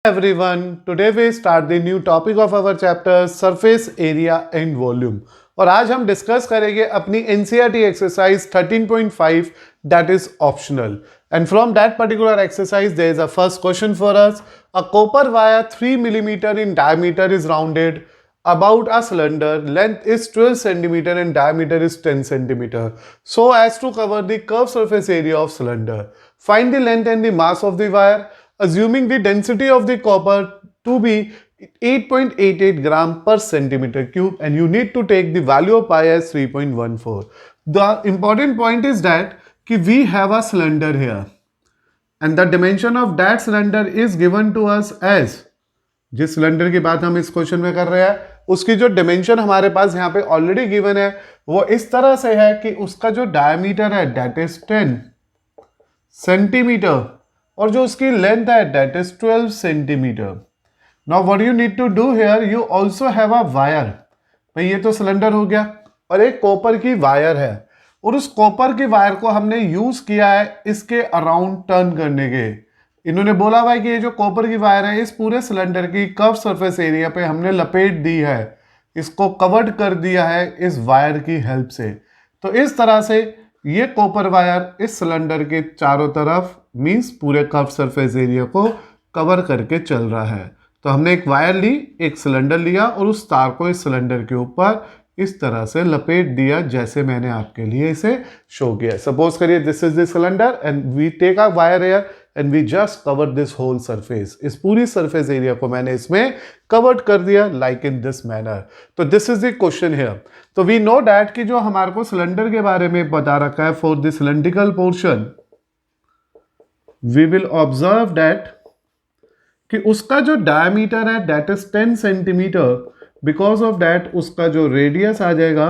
everyone, today we start the new topic of our chapter surface area and volume. और आज हम discuss करेंगे अपनी NCERT exercise 13.5 that is optional. And from that particular exercise there is a first question for us. A copper wire 3 millimeter in diameter is rounded about a cylinder. Length is 12 centimeter and diameter is 10 centimeter. So as to cover the curved surface area of cylinder. Find the length and the mass of the wire. Assuming the density of the copper to be 8.88 gram per centimeter cube and you need to take the value of pi as 3.14. The important point is that we have a cylinder here and the dimension of that cylinder is given to us as, जिस cylinder की बात हम इस question में कर रहे हैं उसकी जो डिमेंशन हमारे पास यहाँ पे ऑलरेडी गिवन है वो इस तरह से है कि उसका जो डायमीटर है दैट इज 10 सेंटीमीटर और जो उसकी लेंथ है that is 12 centimetre. Now what you need to do here, you also have a wire. भाई ये तो सिलेंडर हो गया और एक कॉपर की वायर है और उस कॉपर की वायर को हमने यूज किया है इसके अराउंड टर्न करने के. इन्होंने बोला हुआ है कि ये जो कॉपर की वायर है इस पूरे सिलेंडर की कर्व सरफेस एरिया पे हमने लपेट दी है, इसको कवर्ड कर दिया है इस वायर की हेल्प से. तो इस तरह से ये कॉपर वायर इस सिलेंडर के चारों तरफ मींस पूरे कर्व सरफेस एरिया को कवर करके चल रहा है. तो हमने एक वायर ली, एक सिलेंडर लिया और उस तार को इस सिलेंडर के ऊपर इस तरह से लपेट दिया जैसे मैंने आपके लिए इसे शो किया. सपोज करिए this is the cylinder and we take a wire air and we just cover this whole surface. इस पूरी सरफेस एरिया को मैंने इसमें कवर्ड कर दिया लाइक इन दिस मैनर. तो this is the question here. तो वी नो डैट कि जो हमारे को सिलेंडर के बारे में बता रखा है for the cylindrical portion we will observe that कि उसका जो डायमीटर है that is 10 centimetre. Because of that उसका जो रेडियस आ जाएगा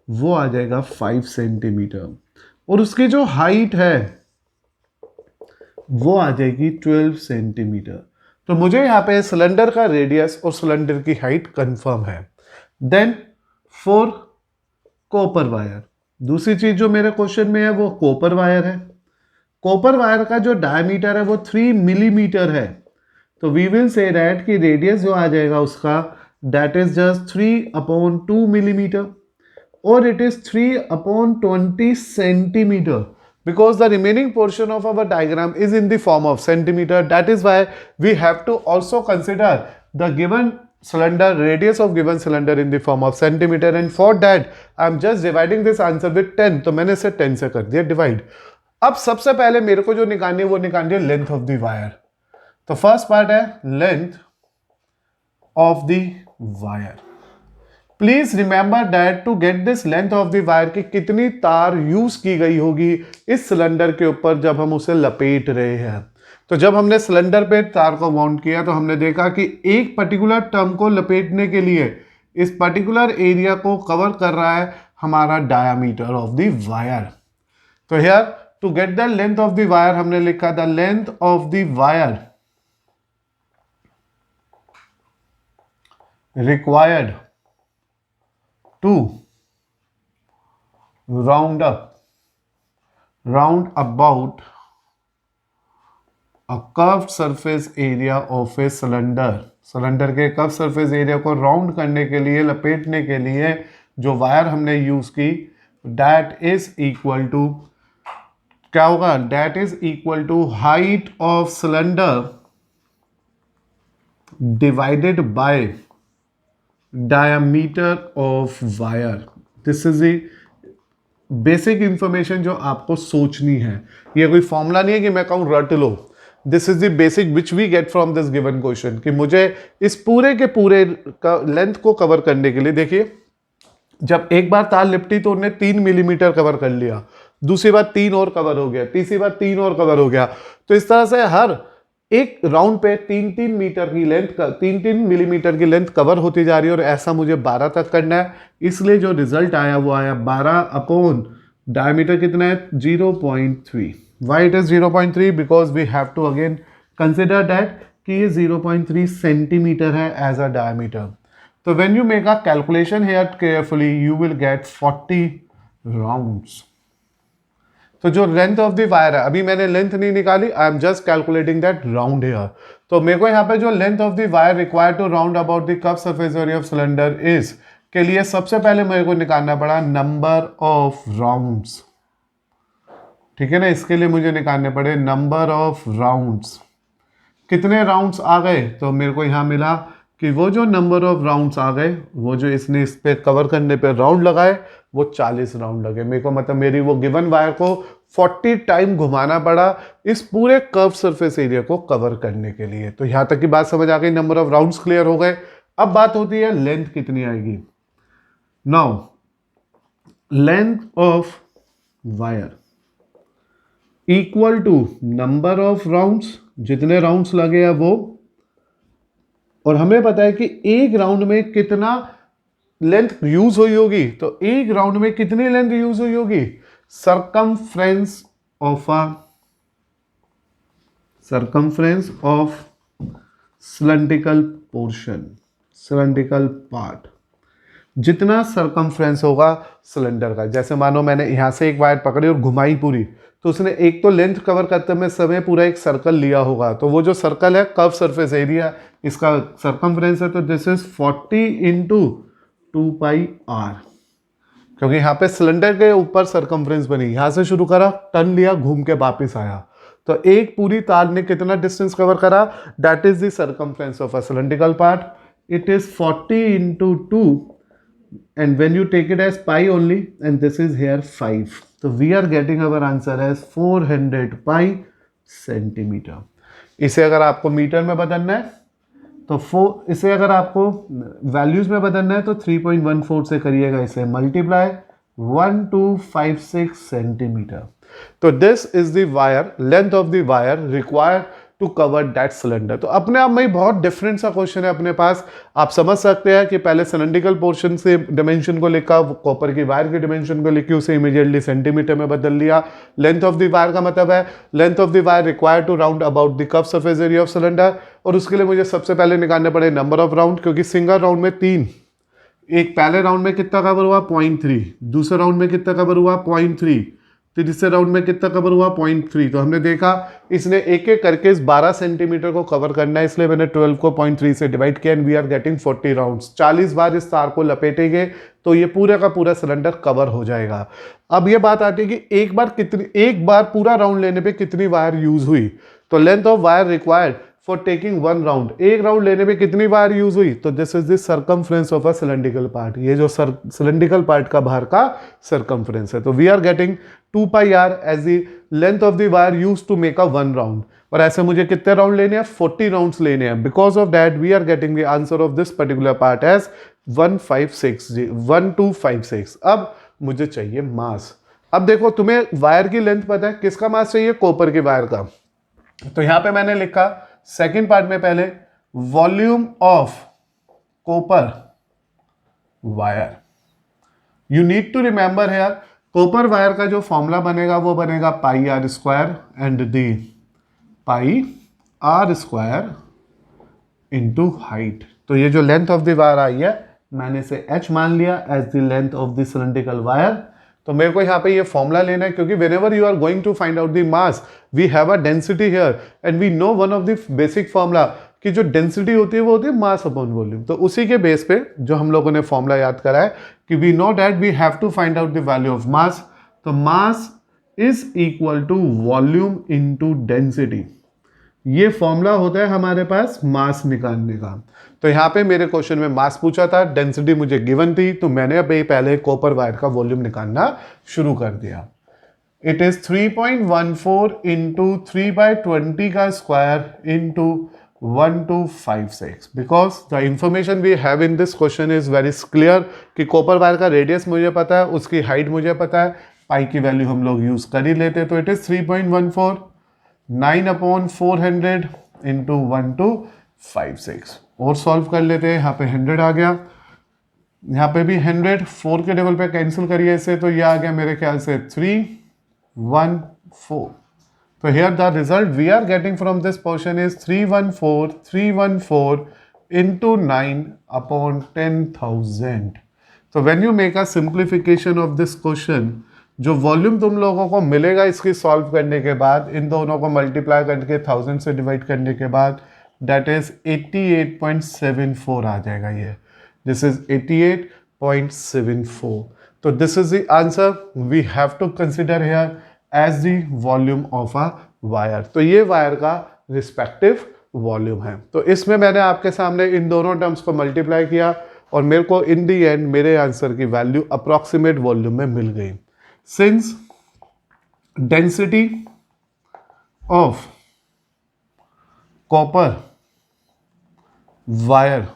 वो आ जाएगा 5 सेंटीमीटर और उसकी जो हाइट है वो आ जाएगी 12 सेंटीमीटर. तो मुझे यहाँ पे सिलेंडर का रेडियस और सिलेंडर की हाइट कंफर्म है. देन फॉर कॉपर वायर, दूसरी चीज जो मेरे क्वेश्चन में है वो कॉपर वायर है. कॉपर वायर का जो डायमीटर है वो 3 मिलीमीटर है. तो वी विल से दैट कि रेडियस जो आ जाएगा उसका दैट इज जस्ट 3/2 मिलीमीटर और it is 3/20 centimetre because the remaining portion of our diagram is in the form of centimeter. That is why we have to also consider the given cylinder, radius of given cylinder in the form of centimeter, and for that I am just dividing this answer with 10. तो मैंने इसे 10 से कर दिया divide. अब सबसे पहले मेरे को जो निकालनी है वो निकालनी है लेंथ ऑफ द वायर. तो फर्स्ट पार्ट है length of the wire. Please remember that to get this length of the wire की कितनी तार यूज की गई होगी इस सिलेंडर के ऊपर जब हम उसे लपेट रहे हैं. तो जब हमने सिलेंडर पे तार को माउंट किया तो हमने देखा कि एक पर्टिकुलर टर्म को लपेटने के लिए इस पर्टिकुलर एरिया को कवर कर रहा है हमारा डायामीटर ऑफ द वायर. तो here to get the length of the wire हमने लिखा the length of the wire required to round about a curved surface area of a cylinder. Cylinder के curve surface area को round करने के लिए लपेटने के लिए जो वायर हमने यूज की दैट इज इक्वल टू क्या होगा, that is equal to height of cylinder divided by diameter of wire. This is the basic information जो आपको सोचनी है. ये कोई फॉर्मूला नहीं है कि मैं कहूँ रट लो. This is the basic which we get from this given question कि मुझे इस पूरे के पूरे का लेंथ को कवर करने के लिए देखिए जब एक बार तार लिपटी तो उन्होंने 3 मिलीमीटर कवर कर लिया, दूसरी बार 3 और कवर हो गया, तीसरी बार 3 और कवर हो गया. तो इस तरह से हर एक राउंड पे 3-3 मीटर की लेंथ 3-3 मिलीमीटर की लेंथ कवर होती जा रही है और ऐसा मुझे 12 तक करना है. इसलिए जो रिजल्ट आया वो आया 12 डायमीटर कितना है 0.3. Why it is 0.3 because we have to again consider that कि ये 0.3 सेंटीमीटर है एज अ डायमीटर. तो when you make a calculation here carefully you will get 40 rounds. तो जो लेंथ ऑफ द वायर है, अभी मैंने लेंथ नहीं निकाली, I am just calculating that round here. तो मेरे को यहाँ पे जो length of the wire required to round about the curve surface area of cylinder is के लिए सबसे पहले मेरे को निकालना पड़ा नंबर ऑफ राउंड्स। ठीक है ना, इसके लिए मुझे निकालने पड़े नंबर ऑफ राउंड्स। कितने राउंड्स आ गए, तो मेरे को यहाँ मिला कि वो जो नंबर ऑफ राउंड्स आ गए, वो जो इसने इस पे कवर करने पे राउंड लगाए, वो 40 राउंड लगे मेरे को। मतलब मेरी वो गिवन वायर को 40 टाइम घुमाना पड़ा इस पूरे कर्व सरफेस एरिया को कवर करने के लिए। तो यहाँ तक की बात समझ आ गई, नंबर ऑफ राउंड्स क्लियर हो गए। अब बात होती है लेंथ कितनी आएगी। Now length of wire equal to number of rounds, जितने राउंड्स लगे हैं वो, और हमें पता है कि एक राउंड में कितना लेंथ यूज हुई होगी। तो एक राउंड में कितनी लेंथ यूज हुई होगी, circumference of cylindrical portion, cylindrical part, जितना सरकमफ्रेंस होगा सिलेंडर का। जैसे मानो मैंने यहां से एक वायर पकड़ी और घुमाई पूरी, तो उसने एक तो लेंथ कवर करते में समय पूरा एक सर्कल लिया होगा। तो वो जो सर्कल है कर्व सरफेस एरिया, इसका सरकमफ्रेंस है, तो दिस इज 40 इंटू 2πr, क्योंकि यहाँ पे सिलेंडर के ऊपर सरकमफ्रेंस बनी, यहां से शुरू करा, टर्न लिया, घूम के वापिस आया, तो एक पूरी तार ने कितना डिस्टेंस कवर करा, that is the circumference of a cylindrical part. It is 40 into 2 and when you take it as pi only, and this is here 5, so we are getting our answer as 400 pi centimeter। इसे अगर आपको metre में बदलना है तो इसे अगर आपको वैल्यूज में बदलना है तो 3.14 से करिएगा इसे मल्टीप्लाई, 1256 सेंटीमीटर। तो this is the wire, length of the wire required to cover that cylinder. तो अपने आप में ही बहुत डिफरेंट सा क्वेश्चन है अपने पास। आप समझ सकते हैं कि पहले सिलेंड्रिकल पोर्शन से डिमेंशन को लिखा, कॉपर की वायर की डिमेंशन को लिखी, उसे इमीडिएटली सेंटीमीटर में बदल लिया। लेंथ ऑफ द वायर का मतलब है length of the wire required to round about the curve surface area of cylinder, और उसके लिए मुझे सबसे पहले निकालने पड़े नंबर ऑफ राउंड, क्योंकि सिंगल राउंड में 3, एक पहले राउंड में कितना कवर हुआ 0.3, दूसरे राउंड में कितना कवर हुआ 0.3, तीसरे राउंड में कितना कवर हुआ 0.3। तो हमने देखा इसने एक एक करके इस 12 सेंटीमीटर को कवर करना है, इसलिए मैंने 12 को 0.3 से डिवाइड किया and we are getting 40 rounds. 40 बार इस तार को लपेटेंगे तो ये पूरा का पूरा सिलेंडर कवर हो जाएगा। अब ये बात आती है कि एक बार पूरा राउंड लेने पे कितनी वायर यूज हुई। तो length of wire required for taking 1 round, एक राउंड लेने में कितनी वायर यूज हुई, तो this is the circumference of a cylindrical part. ये जो सिलेंड्रिकल पार्ट का बाहर का सरकमफ्रेंस है। तो we are getting 2πr as the length of the wire use to make a 1 round. और ऐसे मुझे कितने राउंड लेने हैं, 40 राउंड्स लेने हैं। Because of that we are getting the answer of this particular part as 1256। अब मुझे चाहिए मास। अब देखो तुम्हें वायर की लेंथ पता है, किसका मास चाहिए, कॉपर की वायर का। तो यहां पे मैंने लिखा सेकेंड पार्ट में पहले volume of copper wire. You need to remember here copper wire का जो फॉर्मूला बनेगा वो बनेगा πr² and the πr² into height. तो ये जो लेंथ ऑफ द वायर आई है मैंने इसे h मान लिया as the length of the cylindrical wire. तो मेरे को यहाँ पे ये फॉर्मूला लेना है, क्योंकि whenever you are going to find out the mass we have a density here and we know one of the basic formula कि जो डेंसिटी होती है वो होती है मास अपॉन वॉल्यूम। तो उसी के बेस पे जो हम लोगों ने फॉर्मूला याद करा है कि we know that we have to find out the value of mass. तो mass is equal to volume into density. ये फॉर्मूला होता है हमारे पास मास निकालने का। तो यहाँ पे मेरे क्वेश्चन में मास पूछा था, डेंसिटी मुझे गिवन थी, तो मैंने अभी पहले कॉपर वायर का वॉल्यूम निकालना शुरू कर दिया। इट इज 3.14 इंटू 3/20 का square into 1256। Because the information we have in this question is very clear कि कॉपर वायर का रेडियस मुझे पता है, उसकी हाइट मुझे पता है, पाई की वैल्यू हम लोग यूज कर ही लेते। तो इट इज 3.14 9/400 इंटू 1256। और सॉल्व कर लेते हैं। यहाँ पे 100 आ गया, यहाँ पे भी 100, 4 के टेबल पे कैंसिल करिए इसे, तो ये आ गया मेरे ख्याल से 314। तो here the result we are getting from this portion is 314 into 9/10,000। तो when you make a simplification of this question जो वॉल्यूम तुम लोगों को मिलेगा इसकी सॉल्व करने के बाद, इन दोनों को मल्टीप्लाई करके 1000 से डिवाइड करने के बाद, दैट इज 88.74 आ जाएगा ये। This is 88.74। तो this is the answer we have to consider here as the volume of a wire. तो ये वायर का रिस्पेक्टिव वॉल्यूम है। तो इसमें मैंने आपके सामने इन दोनों टर्म्स को मल्टीप्लाई किया और मेरे को इन दी एंड मेरे आंसर की वैल्यू अप्रॉक्सीमेट वॉल्यूम में मिल गई। Since density of copper wire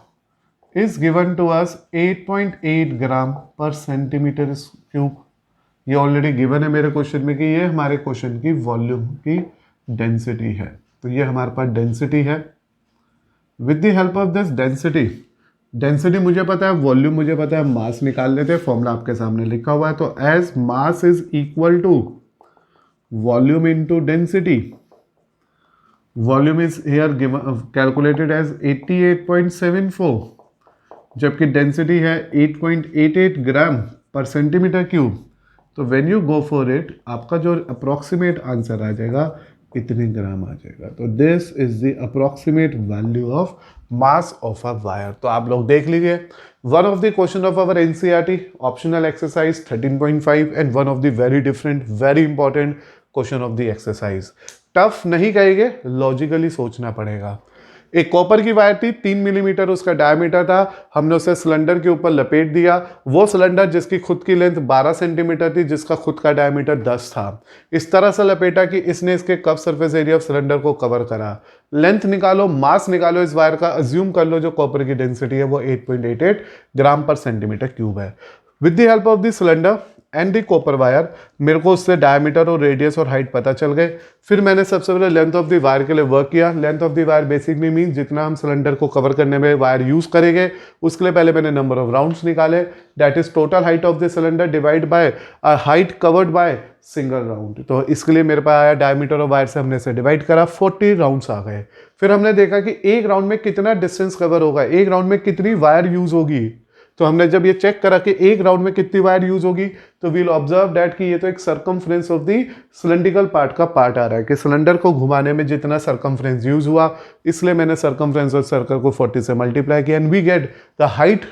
is given to us 8.8 ग्राम पर सेंटीमीटर क्यूब। ये ऑलरेडी गिवन है मेरे क्वेश्चन में कि ये हमारे क्वेश्चन की वॉल्यूम की डेंसिटी है। तो ये हमारे पास डेंसिटी है। With the help of this density मुझे पता है, वॉल्यूम मुझे पता है, मास निकाल लेते हैं। फॉर्मूला आपके सामने लिखा हुआ है। तो as mass is equal to volume into density, volume is here calculated as 88.74, जबकि डेंसिटी है 8.88 ग्राम पर सेंटीमीटर क्यूब। तो when you go for it, आपका जो अप्रॉक्सीमेट आंसर आ जाएगा इतने ग्राम आ जाएगा। तो this is the approximate value of mass of a wire. तो आप लोग देख लीजिए, one of the question of our NCERT optional exercise 13.5 and one of the very different very important question of the exercise. Tough नहीं कहेंगे, logically सोचना पड़ेगा। एक कॉपर की वायर थी, 3 मिलीमीटर उसका डायमीटर था। हमने उसे सिलेंडर के ऊपर लपेट दिया। वो सिलेंडर जिसकी खुद की लेंथ 12 सेंटीमीटर थी, जिसका खुद का डायमीटर 10 था, इस तरह से लपेटा कि इसने इसके cup surface area of cylinder को कवर करा। लेंथ निकालो, मास निकालो इस वायर का, अज्यूम कर लो जो कॉपर की डेंसिटी है वो 8.88 ग्राम पर सेंटीमीटर क्यूब है। With the help of the cylinder and the copper wire, मेरे को उससे डायमीटर और रेडियस और हाइट पता चल गए। फिर मैंने सबसे पहले लेंथ ऑफ द वायर के लिए वर्क किया। Length of the wire basically mean जितना हम सिलेंडर को कवर करने में वायर यूज करेंगे, उसके लिए पहले मैंने नंबर ऑफ राउंड्स निकाले। That is total height of the cylinder divide by height covered by single round. तो इसके लिए मेरे पास आया डायमीटर ऑफ वायर से हमने इसे डिवाइड करा, 40 राउंड्स आ गए। फिर हमने देखा कि एक राउंड में कितना डिस्टेंस कवर होगा, एक राउंड में कितनी वायर यूज होगी। तो हमने जब ये चेक करा कि एक राउंड में कितनी वायर यूज होगी, तो वील ऑब्जर्व दैट कि ये तो एक circumference of the cylindrical part का पार्ट आ रहा है कि सिलेंडर को घुमाने में जितना सर्कमफ्रेंस यूज हुआ, इसलिए मैंने सर्कमफ्रेंस और सर्कल को 40 से मल्टीप्लाई किया and we get the height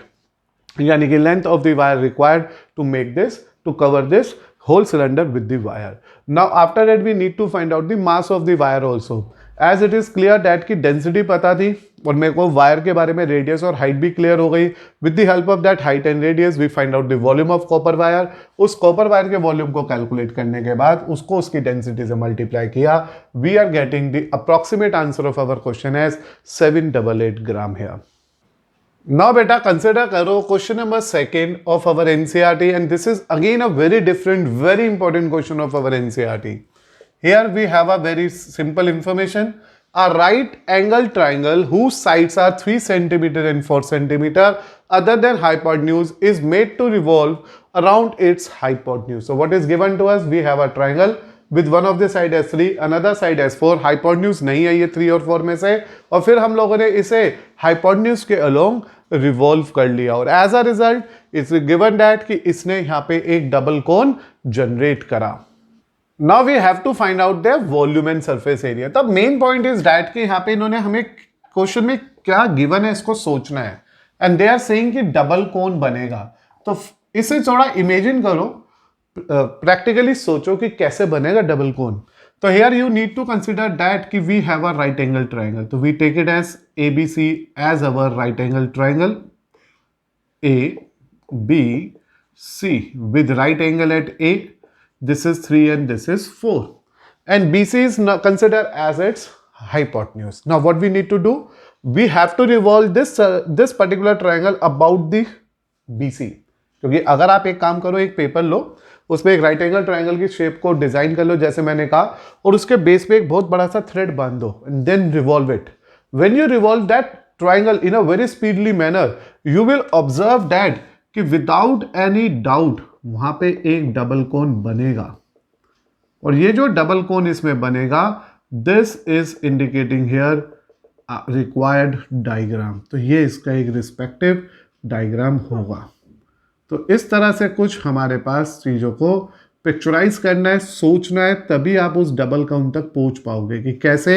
यानी कि length of the wire required to make this to cover this whole cylinder with the wire. Now after that we need to find out the mass of the wire also. As it is clear that की density पता थी और मेरे को wire के बारे में radius और हाइट भी क्लियर हो गई। With the help of that height and radius we find out the volume of copper wire. उस कॉपर वायर के वॉल्यूम को कैलकुलेट करने के बाद उसको उसकी डेंसिटी से मल्टीप्लाई किया। We are getting the approximate answer of our question as 788 gram here. Now beta consider karo question number 2 of our NCERT, and this is again a very different very important question of our NCERT. Here we have a very simple information. A right angle triangle whose sides are 3 centimeter and 4 centimeter other than hypotenuse is made to revolve around its hypotenuse. So what is given to us? We have a triangle with one of the side as 3, another side as 4. hypotenuse नहीं है ये 3 और 4 में से, और फिर हम लोगों ने इसे hypotenuse के along रिवॉल्व कर लिया और as a result it's given that कि इसने यहां पे एक डबल कोन जनरेट करा। Now we have to find out the volume and surface area. तब मेन पॉइंट इज दैट कि यहां पे इन्होंने हमें क्वेश्चन में क्या गिवन है इसको सोचना है, एंड दे आर सेइंग कि डबल कोन बनेगा। तो इसे थोड़ा इमेजिन करो, प्रैक्टिकली सोचो कि कैसे बनेगा डबल कोन। तो here you need to consider that कि we have a right angle triangle. तो we take it as ABC as our right angle triangle A, B, C with right angle at A. This is 3 and this is 4. And BC is considered as its hypotenuse. Now what we need to do? We have to revolve this particular triangle about the BC. क्योंकि अगर आप एक काम करो, एक paper लो, उसमें एक right angle triangle की शेप को डिजाइन कर लो जैसे मैंने कहा, और उसके बेस पे एक बहुत बड़ा सा थ्रेड बांध दो and then revolve it. When you revolve that triangle in a very speedly manner, you will observe that कि विदाउट एनी डाउट वहां पे एक डबल कोन बनेगा, और ये जो डबल कोन इसमें बनेगा, this is indicating here required diagram. तो ये इसका एक रिस्पेक्टिव डायग्राम होगा। तो इस तरह से कुछ हमारे पास चीज़ों को पिक्चराइज करना है, सोचना है, तभी आप उस डबल कोन तक पहुंच पाओगे कि कैसे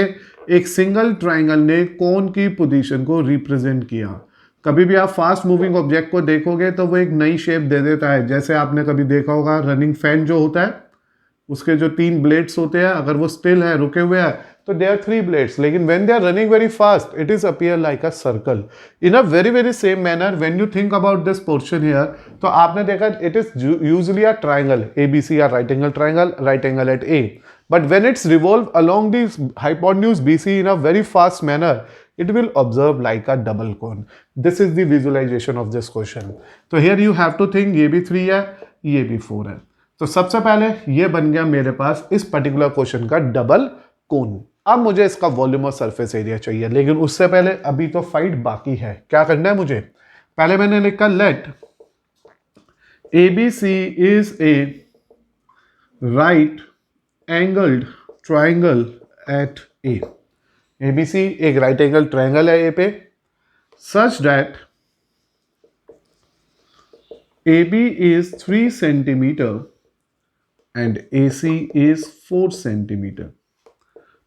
एक सिंगल ट्राइंगल ने कोन की पोजीशन को रिप्रेजेंट किया। कभी भी आप फास्ट मूविंग ऑब्जेक्ट को देखोगे तो वो एक नई शेप दे देता है। जैसे आपने कभी देखा होगा रनिंग फैन जो होता है, उसके जो 3 ब्लेड्स होते हैं, अगर वो स्टिल है, रुके हुए हैं, तो दे आर 3 ब्लेड्स, लेकिन when they are running very fast it is appear like a circle. In a very very same manner when you think about this portion here, तो आपने देखा it is usually a triangle ABC या right angle at A, but when it's revolve along the hypotenuse BC in a very fast manner, it will observe like a double cone. This is the visualization of this question. So here you have to think ये भी 3 है, ये भी 4 है। तो सबसे पहले ये बन गया मेरे पास इस पर्टिकुलर क्वेश्चन का डबल कोन। अब मुझे इसका वॉल्यूम और सरफेस एरिया चाहिए, लेकिन उससे पहले अभी तो फाइट बाकी है। क्या करना है मुझे? पहले मैंने लिखा let ABC is a right angled triangle at A। ABC एक राइट एंगल ट्राइंगल है A पे, such that AB is 3 centimeter and AC is 4 centimeter.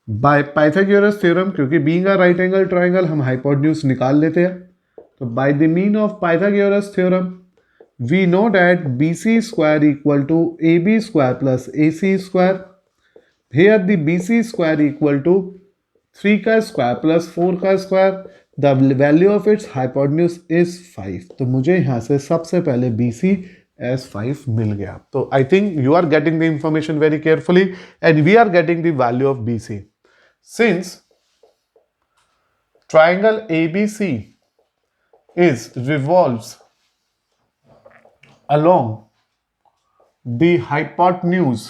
By Pythagoras theorem, क्योंकि being a right angle triangle हम hypotenuse निकाल लेते हैं, तो by the mean of Pythagoras theorem we know that BC square equal to AB square plus AC square. Here the BC square equal to 3 का square plus 4 का square, the value of its hypotenuse is 5। तो मुझे यहाँ से सबसे पहले BC as 5 मिल गया। तो I think you are getting the information very carefully and we are getting the value of BC। Since triangle ABC is revolves along the hypotenuse,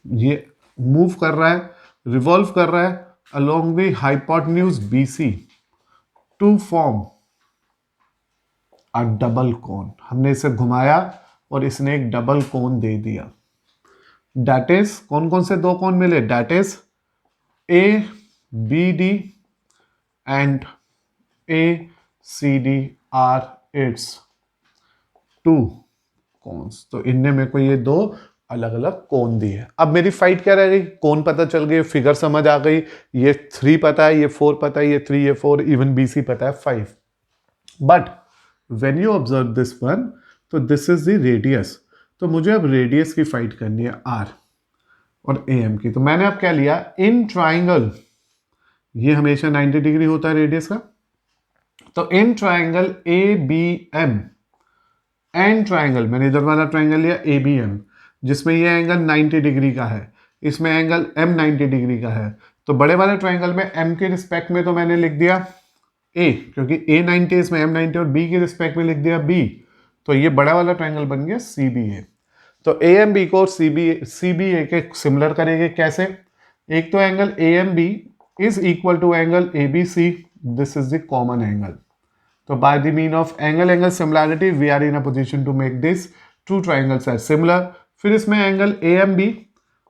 ये मूव कर रहा है, रिवॉल्व कर रहा है along the hypotenuse BC to form a double cone. हमने इसे घुमाया और इसने एक डबल कोन दे दिया। दैट इज कौन कौन से 2 कोन मिले? That is ABD and ACD are its 2 cones. तो इनने मेरे को ये 2 अलग अलग कोन दी है। अब मेरी फाइट क्या रह गई? कोन पता चल गई, फिगर समझ आ गई, ये 3 पता है, ये 4 पता है, ये 3, ये 4, इवन BC पता है 5। But when you observe this one, तो दिस इज द रेडियस। तो मुझे अब रेडियस की फाइट करनी है R और AM की। तो मैंने अब क्या लिया? इन ट्राइंगल, ये हमेशा 90 डिग्री होता है रेडियस का, तो in triangle ABM and triangle, मैंने इधर वाला ट्राइंगल लिया ABM, जिसमें ये एंगल 90 डिग्री का है, इसमें एंगल M 90 डिग्री का है। तो बड़े वाले ट्राइंगल में M के रिस्पेक्ट में तो मैंने लिख दिया A, क्योंकि A 90 इसमें M 90, और B के रिस्पेक्ट में लिख दिया B। तो ये बड़ा वाला ट्राइंगल बन गया CBA। तो AMB को CBA के सिमिलर करेंगे कैसे? एक तो angle AMB is equal to angle ABC, this is the common angle. तो by the mean of angle similarity we are in a position to make this 2 triangles are similar. फिर इसमें angle AMB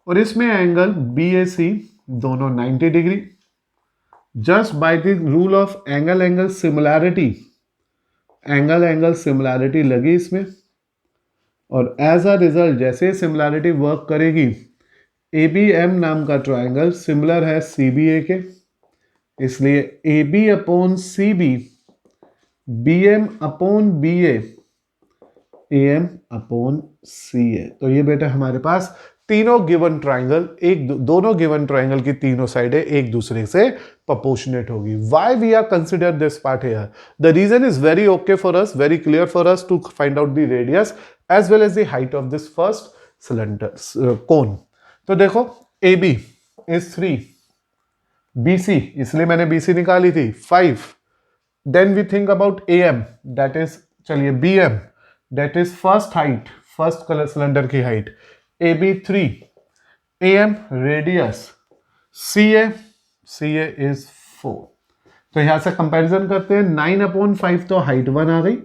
और इसमें angle BAC, दोनों 90 degree. Just by the rule of angle similarity, angle similarity लगी इसमें, और as a result जैसे similarity work करेगी, ABM नाम का ट्राइंगल सिमिलर है CBA के, इसलिए AB upon CB, BM upon BA, AM upon CA। तो ये बेटा हमारे पास तीनों गिवन ट्राइंगल, दोनों गिवन ट्राइंगल की तीनों साइडें एक दूसरे से प्रोपोर्शनेट होगी। Why we are consider this part here? The reason is very okay for us, very clear for us to find out the radius as well as the height of this first cylinder cone. तो देखो AB is 3, BC, इसलिए मैंने BC निकाली थी 5, then we think about AM, that is, चलिए BM, that is first height, first colour cylinder की height, AB 3, AM radius, CA is 4। तो यहां से कंपैरिजन करते हैं, 9/5 तो हाइट 1 आ गई,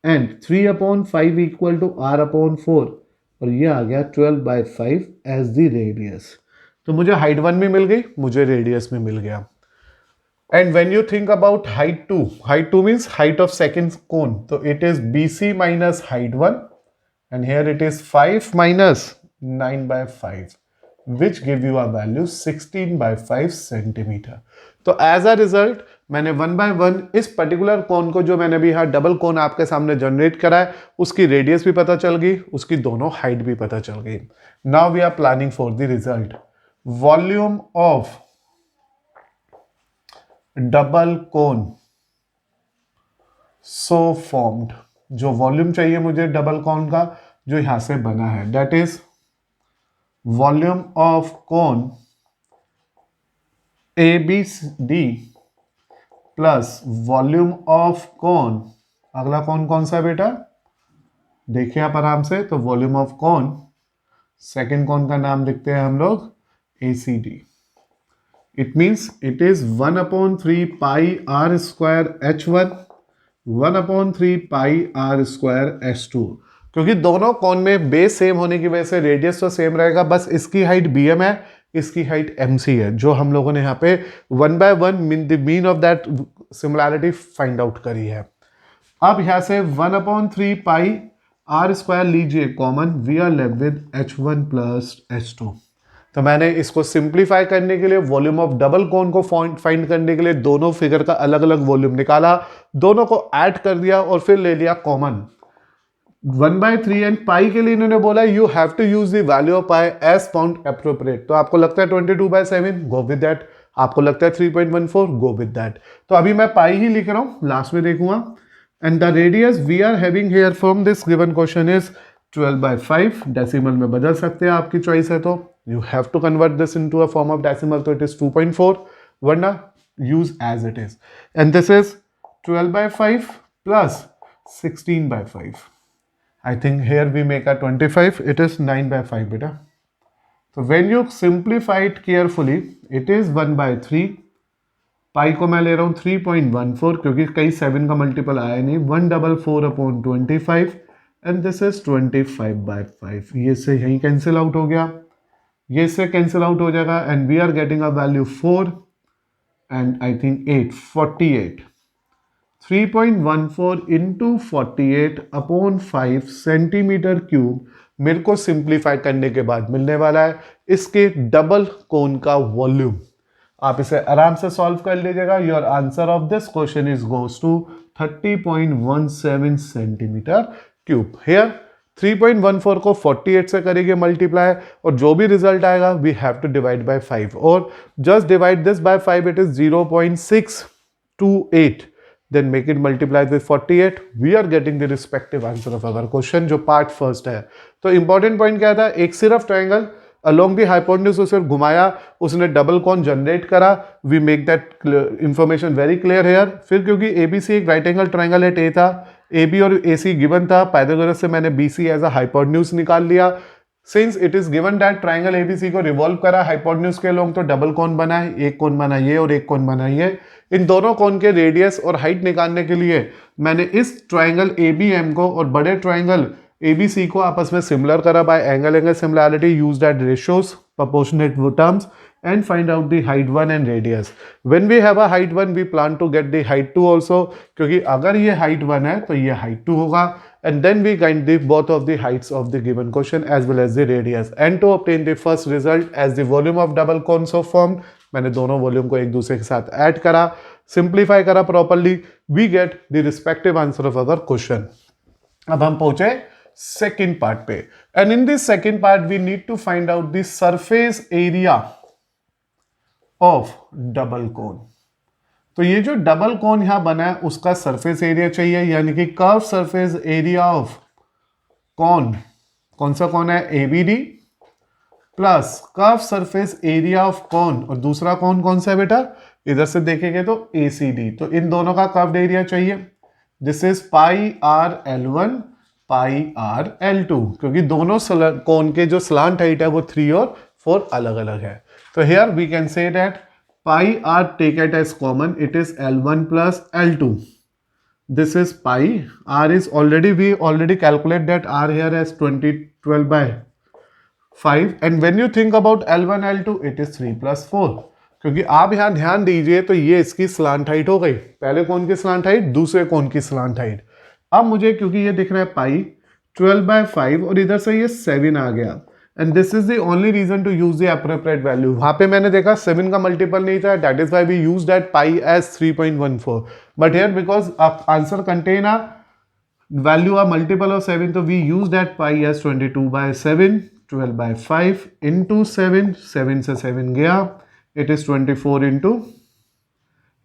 एंड 3/5 इक्वल टू R/4, और ये आ गया 12/5 एज द रेडियस। तो मुझे हाइट 1 भी मिल गई, मुझे रेडियस भी मिल गया। And when you think about height 2 means height of second cone. So it is BC minus height 1, and here it is 5 minus 9 by 5, which give you a value 16 by 5 centimetre. तो as a result मैंने 1 by 1 इस particular कोन को, जो मैंने भी यहाँ double कोन आपके सामने जनरेट करा है, उसकी रेडियस भी पता चल गई, उसकी दोनों हाइट भी पता चल गई. Now we are planning for the result. Volume of double cone so formed, जो वॉल्यूम चाहिए मुझे डबल कोन का जो यहां से बना है, that is volume of cone ABD plus volume of cone, अगला कोन कौन सा बेटा, देखिए आप आराम से. तो वॉल्यूम ऑफ कोन, सेकेंड कोन का नाम लिखते हैं हम लोग ACD. It means it is 1/3 pi r square h1, 1/3 pi r square h2. क्योंकि दोनों कोन में बेस सेम होने की वजह से रेडियस तो सेम रहेगा, बस इसकी हाइट BM है, इसकी हाइट MC है, जो हम लोगों ने यहाँ पे 1 by 1 mean of that similarity find out करी है. अब यहाँ से 1/3 pi r स्क्वायर लीजिए common, we are left with h1 plus h2. तो मैंने इसको सिंप्लीफाई करने के लिए, वॉल्यूम ऑफ डबल कोन को फाइंड करने के लिए दोनों फिगर का अलग अलग वॉल्यूम निकाला, दोनों को ऐड कर दिया और फिर ले लिया कॉमन. 1/3 एंड पाई के लिए इन्होंने बोला you have to use the value of pi as found appropriate. तो आपको लगता है 22/7, गो विद दैट. आपको लगता है 3.14, गो विद दैट. तो अभी मैं पाई ही लिख रहा हूं, लास्ट में देखूंगा. And the radius we are having here from this given question is 12/5. Decimal में बदल सकते हैं, आपकी चॉइस है. तो you have to convert this into a form of decimal, so it is 2.4, varna use as it is. And this is 12/5 plus 16/5. I think here we make a 25, it is 9/5 beta. So when you simplify it carefully, it is 1/3. पाई को मैं ले रहा हूँ 3.14 क्योंकि कई 7 का multiple आया नहीं. 144/25 एंड दिस इज 25/5. ये से यही कैंसिल आउट हो गया, ये से कैंसिल आउट हो जाएगा, and we are getting a value 4 and I think 8, 48. 3.14 into 48/5 centimetre cube मेरे को सिंप्लीफाई करने के बाद मिलने वाला है इसके डबल कोन का वॉल्यूम. आप इसे आराम से सॉल्व कर लीजिएगा. Your answer of this question is goes to 30.17 centimetre cube. Here 3.14 को 48 से करेंगे मल्टीप्लाई, और जो भी रिजल्ट आएगा we have to divide by 5, और just divide this by 5, it is 0.628. Then make it multiply with 48. We are getting the respective answer of our question, जो part first है. तो इंपॉर्टेंट पॉइंट क्या था, एक सिर्फ ट्रायंगल अलोंग दी हाइपोटेन्यूज उसे घुमाया, उसने डबल कॉन जनरेट करा. We make that information very clear here. फिर क्योंकि ABC एक right angle triangle at A था, AB और AC गिवन था, पाइथागोरस से मैंने BC एज अ हाइपोटेन्यूज निकाल लिया. Since it is given that triangle ABC को रिवॉल्व करा हाइपोटेन्यूज के अलोंग, तो डबल कॉन बना है, एक कॉन बना ये और एक कॉन बना ये. इन दोनों कॉन के रेडियस और हाइट निकालने के लिए मैंने इस ट्रायंगल ABM को और बड़े ट्रायंगल ABC को आपस में सिमिलर करा bye angle similarity, use that ratios, proportionate terms, and find out the height 1 and radius. When we have a height 1, we plan to get the height 2 also, क्योंकि अगर ये height 1 है तो ये height 2 होगा, and then we find the both of the heights of the given question as well as the radius. And to obtain the first result as the volume of double cone so formed, मैंने दोनों volume को एक दूसरे के साथ add करा, simplify करा properly, we get the respective answer of our question. अब हम पहुंचे सेकेंड पार्ट पे, and in this second part we need to find out the surface area of double cone. तो ये जो डबल कोन यहां बना है उसका सरफेस एरिया चाहिए, यानी कि कर्व सरफेस एरिया ऑफ कौन कौन सा कौन है ABD plus curve surface area of कौन, और दूसरा कौन सा है बेटा, इधर से देखेंगे तो ACD. तो इन दोनों का कर्व्ड एरिया चाहिए. This is pi r L1 pi r L2, क्योंकि दोनों कोन के जो स्लांट हाइट है वो 3 और 4 अलग अलग है. तो here we can say that pi r take it as common, it is L1 plus L2. This is pi r is we already calculate that r here as 12/5, and when you think about L1 L2 it is 3 plus 4, क्योंकि आप यहाँ ध्यान दीजिए तो ये इसकी slant height हो गई, पहले कोन की स्लांट हाइट, दूसरे कोन की स्लांट हाइट। अब मुझे क्योंकि ये दिख रहा है पाई 12/5 और इधर से ये 7 आ गया, and this is the only reason to use the appropriate value. वहां पे मैंने देखा 7 का मल्टीपल नहीं था, that is why we use that pi as 3.14, but here because answer contain a value a multiple of 7, so we use that pi as 22/7, 12/5 into 7, 7 से 7 गया, it is 24 into,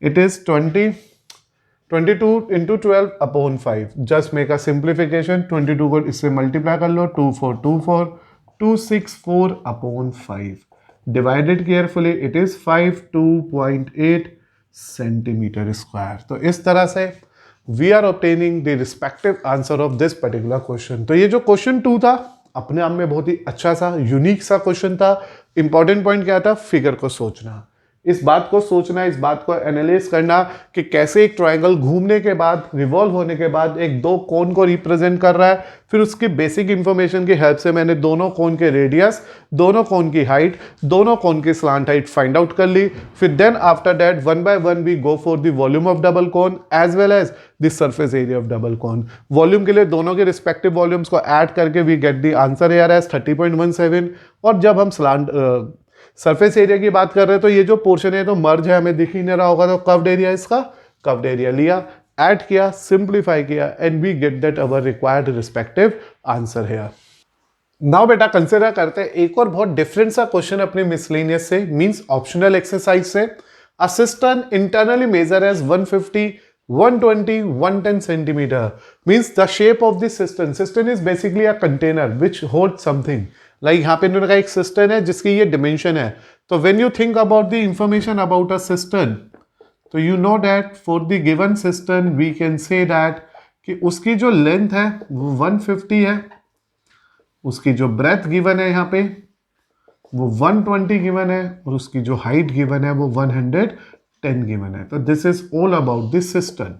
it is 22 into 12 upon 5, just make a simplification, 22 को इससे multiply कर लो, 2424, 264 upon 5, divided carefully, it is 52.8 centimeter square। तो इस तरह से we are obtaining the respective answer of this particular question। तो ये जो क्वेश्चन 2 था अपने आप में बहुत ही अच्छा सा यूनिक सा क्वेश्चन था। इंपॉर्टेंट पॉइंट क्या था, फिगर को सोचना, इस बात को सोचना, इस बात को एनालाइज करना कि कैसे एक ट्रायंगल घूमने के बाद, रिवॉल्व होने के बाद एक दो कोन को रिप्रेजेंट कर रहा है। फिर उसकी बेसिक इंफॉर्मेशन की हेल्प से मैंने दोनों कोन के रेडियस, दोनों कोन की हाइट, दोनों कोन की स्लांट हाइट फाइंड आउट कर ली। फिर then after that one by one we go for the volume of double cone as well as the surface area of double cone. Volume के लिए दोनों के रिस्पेक्टिव वॉल्यूम्स को ऐड करके we get the answer here as 30.17। और जब हम surface area की बात कर रहे हैं तो ये जो पोर्शन है तो मर्ज है, हमें दिख ही नहीं रहा होगा, तो कर्व्ड एरिया, इसका कर्व्ड एरिया लिया, ऐड किया, सिंप्लीफाई किया, and we get that our required respective answer है। नाउ बेटा कंसिडर करते हैं एक और बहुत डिफरेंट सा क्वेश्चन अपने मिसलेनियस से, मींस ऑप्शनल एक्सरसाइज से। A system internally measure as 150, 120, 110 centimeter, means the shape of the cistern, cistern is basically a container which holds something, like यहाँ पे इन्होंने कहा एक cistern है जिसकी ये dimension है। तो when you think about the information about a cistern, तो you know that for the given cistern we can say that कि उसकी जो length है वो 150 है, उसकी जो breadth given है यहाँ पे वो 120 given है, और उसकी जो height given है वो 110 गिवन है। तो this is all about this system.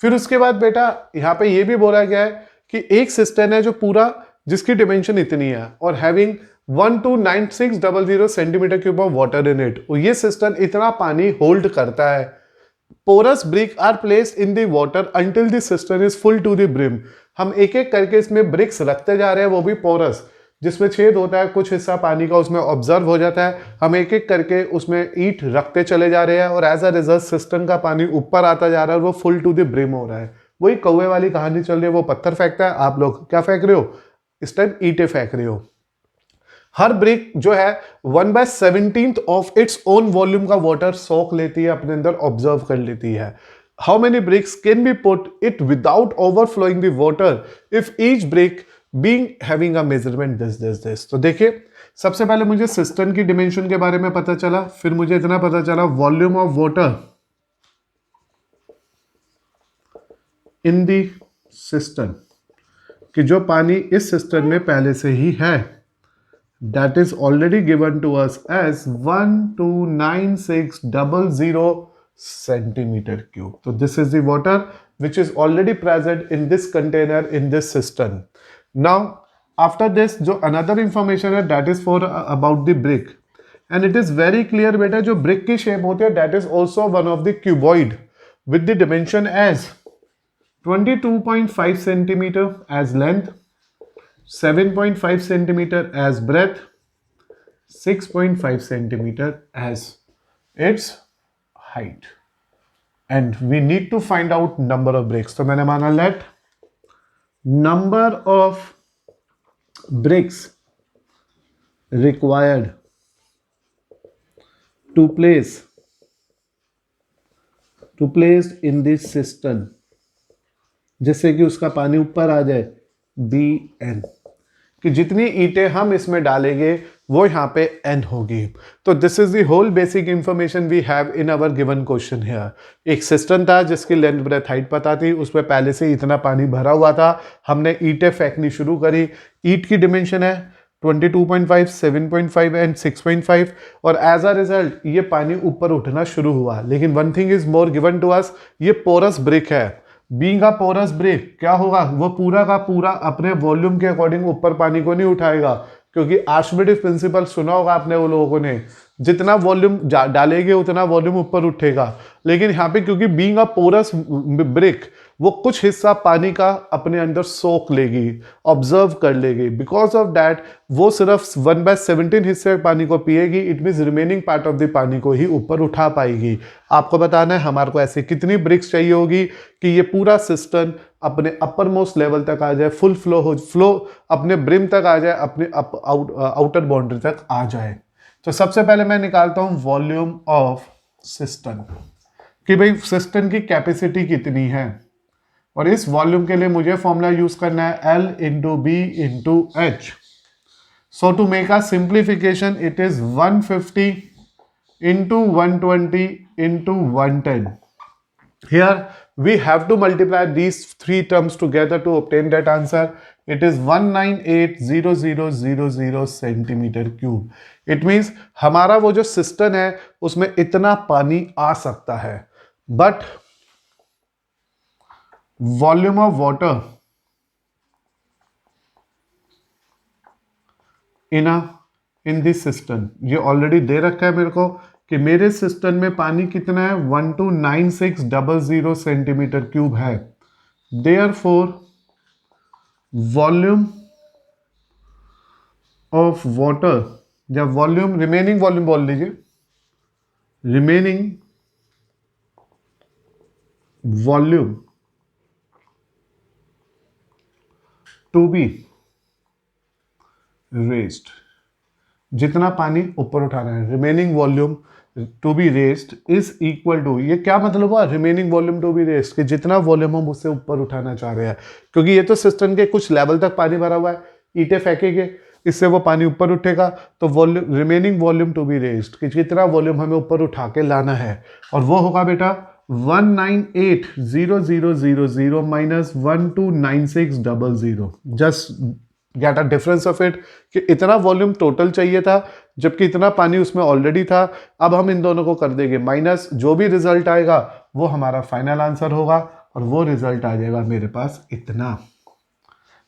फिर उसके बाद बेटा यहाँ पे ये भी बोला गया है कि एक सिस्टम है जो पूरा, जिसकी डिमेंशन इतनी है और having 129600 centimetre cube of water in it, और ये सिस्टम इतना पानी होल्ड करता है। Porous brick are placed in the water until the system is full to the brim. हम एक एक करके इसमें ब्रिक्स रखते जा रहे हैं, वो भी पोरस, जिसमें छेद होता है, कुछ हिस्सा पानी का उसमें ऑब्जर्व हो जाता है। हम एक एक करके उसमें ईंट रखते चले जा रहे हैं और एज अ रिजल्ट सिस्टम का पानी ऊपर आता जा रहा है और वो फुल टू द ब्रिम हो रहा है। वही कौवे वाली कहानी चल रही है, वो पत्थर फेंकता है, आप लोग क्या फेंक रहे हो, इस टाइम ईंटें फेंक रहे हो। हर ब्रिक जो है 1/17 ऑफ इट्स ओन वॉल्यूम का वाटर सोख लेती है, अपने अंदर ऑब्जर्व कर लेती है। How many bricks can be put it without overflowing the water if each brick being having a measurement this। तो देखिए सबसे पहले मुझे सिस्टम की डिमेंशन के बारे में पता चला, फिर मुझे इतना पता चला volume of water in the system, कि जो पानी इस सिस्टम में पहले से ही है, that is already given to us as 129600 centimetre cube. तो this is the water which is already present in this container in this system। Now after this जो another information है that is for about the brick, and it is very clear बेटा जो brick की shape होती है that is also one of the cuboid with the dimension as 22.5 centimeter as length, 7.5 centimeter as breadth, 6.5 centimeter as its height, and we need to find out number of bricks। तो मैंने माना let number of bricks required to place in this system, जिससे कि उसका पानी ऊपर आ जाए, Bn, कि जितनी ईंटें हम इसमें डालेंगे वो यहाँ पे n होगी। तो this is the whole basic information we have in our given question here. एक सिस्टम था जिसकी लेंथ ब्रेथ हाइट पता थी, उसमें पहले से इतना पानी भरा हुआ था, हमने ईंटें फेंकनी शुरू करी। ईंट की डिमेंशन है 22.5, 7.5 एंड 6.5, और एज अ रिजल्ट ये पानी ऊपर उठना शुरू हुआ। लेकिन one thing is more given to us, ये पोरस ब्रिक है। बीइंग अ पोरस ब्रिक क्या होगा, वो पूरा का पूरा अपने वॉल्यूम के अकॉर्डिंग ऊपर पानी को नहीं उठाएगा, क्योंकि आर्शिमिडीज प्रिंसिपल सुना होगा आपने वो लोगों ने, जितना वॉल्यूम डालेंगे उतना वॉल्यूम ऊपर उठेगा। लेकिन यहाँ पे क्योंकि बीइंग अ पोरस ब्रिक वो कुछ हिस्सा पानी का अपने अंदर सोख लेगी, ऑब्जर्व कर लेगी। बिकॉज ऑफ दैट वो सिर्फ 1/17 हिस्से पानी को पिएगी। It means remaining part of the पानी को ही ऊपर उठा पाएगी। आपको बताना है हमारे को ऐसे कितनी ब्रिक्स चाहिए होगी कि ये पूरा सिस्टम अपने अपर मोस्ट लेवल तक आ जाए, फुल फ्लो अपने ब्रिम तक आ जाए, अपने आउटर बाउंड्री तक आ जाए। तो सबसे पहले मैं निकालता हूं वॉल्यूम ऑफ सिस्टम कि भाई सिस्टम की कैपेसिटी कितनी है, और इस वॉल्यूम के लिए मुझे फॉर्मूला यूज करना है L into B into H. So to make a simplification it is 150 into 120 into 110। Here we have to multiply these three terms together to obtain that answer. It is 1980000 centimetre cube. It means हमारा वो जो system है उसमें इतना पानी आ सकता है, but volume of water in this system, ये ऑलरेडी दे रखा है मेरे को कि मेरे सिस्टम में पानी कितना है 129600 सेंटीमीटर क्यूब है। देयरफॉर वॉल्यूम ऑफ वाटर या वॉल्यूम, रिमेनिंग वॉल्यूम बोल लीजिए, remaining volume to be raised, जितना पानी ऊपर उठाना है, remaining volume to be raised is equal to, ये क्या मतलब हुआ remaining volume to be raised, कि जितना वॉल्यूम हम उससे ऊपर उठाना चाह रहे हैं। क्योंकि ये तो सिस्टम के कुछ लेवल तक पानी भरा हुआ है, ईंटें फेंकेंगे इससे वो पानी ऊपर उठेगा, तो volume remaining volume to be raised कि कितना वॉल्यूम हमें ऊपर उठा के लाना है, और वो होगा बेटा 1980000 minus 129600। Just get a difference of it कि इतना वॉल्यूम टोटल चाहिए था जबकि इतना पानी उसमें ऑलरेडी था। अब हम इन दोनों को कर देंगे माइनस, जो भी रिजल्ट आएगा वो हमारा फाइनल आंसर होगा, और वो रिजल्ट आ जाएगा मेरे पास इतना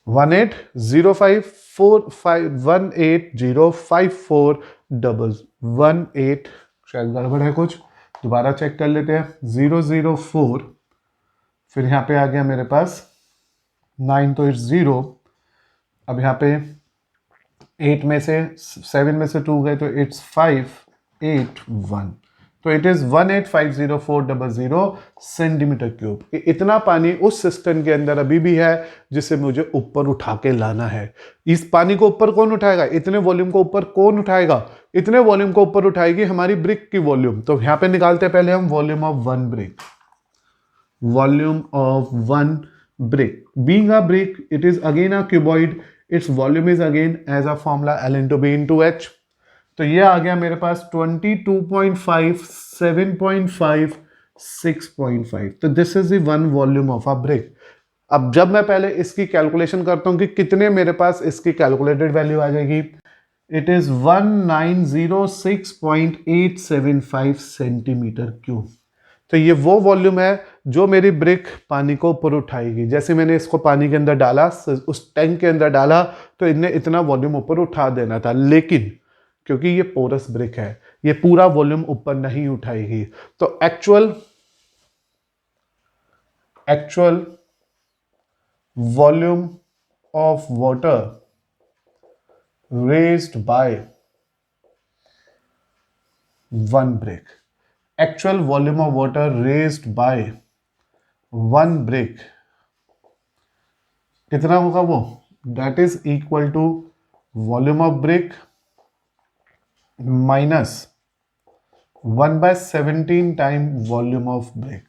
1805418 शायद गड़बड़ है कुछ, दोबारा चेक कर लेते हैं। 004, फिर यहाँ पे आ गया मेरे पास 9 तो इट्स 0। अब यहाँ पे 8 में से 7 में से 2 गए तो इट्स 581, तो इट इज 1850400 सेंटीमीटर क्यूब। इतना पानी उस सिस्टम के अंदर अभी भी है जिसे मुझे ऊपर उठा के लाना है। इस पानी को ऊपर कौन उठाएगा, इतने वॉल्यूम को ऊपर कौन उठाएगा, इतने वॉल्यूम को ऊपर उठाएगी हमारी ब्रिक की वॉल्यूम। तो यहां पे निकालते हैं पहले हम volume of one brick, volume of one brick. Being a brick it is again a cuboid, its volume is again as a formula L into B into H. तो ये आ गया मेरे पास 22.5, 7.5, 6.5। तो this is the one volume of a brick. अब जब मैं पहले इसकी कैलकुलेशन करता हूं कि कितने मेरे पास इसकी कैलकुलेटेड वैल्यू आ जाएगी, इट इज 1906.875 सेंटीमीटर क्यूब। तो ये वो वॉल्यूम है जो मेरी ब्रिक पानी को ऊपर उठाएगी। जैसे मैंने इसको पानी के अंदर डाला, उस टैंक के अंदर डाला, तो इन्हें इतना वॉल्यूम ऊपर उठा देना था, लेकिन क्योंकि ये पोरस ब्रिक है ये पूरा वॉल्यूम ऊपर नहीं उठाएगी। तो actual volume of water raised by one brick, actual volume of water raised by one brick कितना होगा वो, that is equal to volume of brick minus 1/17 time volume of brick.